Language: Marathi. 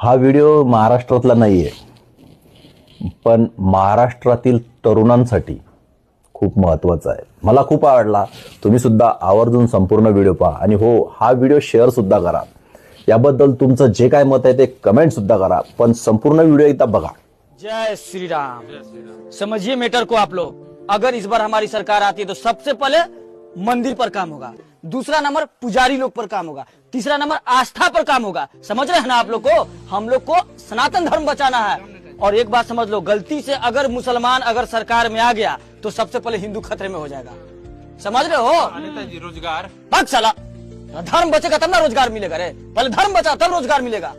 हा व्हिडिओ महाराष्ट्रातला नाहीये, पण महाराष्ट्रातील तरुणांसाठी खूप महत्त्वाचा आहे. मला खूप आवडला. तुम्ही सुद्धा आवर्जून संपूर्ण व्हिडिओ पहा आणि हो, हा व्हिडिओ शेअर सुद्धा करा. याबद्दल तुमचं जे काय मत आहे ते कमेंट सुद्धा करा, पण संपूर्ण व्हिडिओ एकदा बघा. जय श्री राम। समझिए मैटर को आप लोग। अगर इस बार हमारी सरकार आती है तो सबसे पहले मंदिर पर काम होगा, दूसरा नंबर पुजारी लोग पर काम होगा, तीसरा नंबर आस्था पर काम होगा। समझ रहे हैं ना आप लोग को? हम लोग को सनातन धर्म बचाना है। और एक बात समझ लो, गलती से अगर मुसलमान अगर सरकार में आ गया तो सबसे पहले हिंदू खतरे में हो जाएगा। समझ रहे हो? रोजगार भाग साला। धर्म बचेगा तब ना रोजगार मिलेगा रे। पहले धर्म बचा तब रोजगार मिलेगा।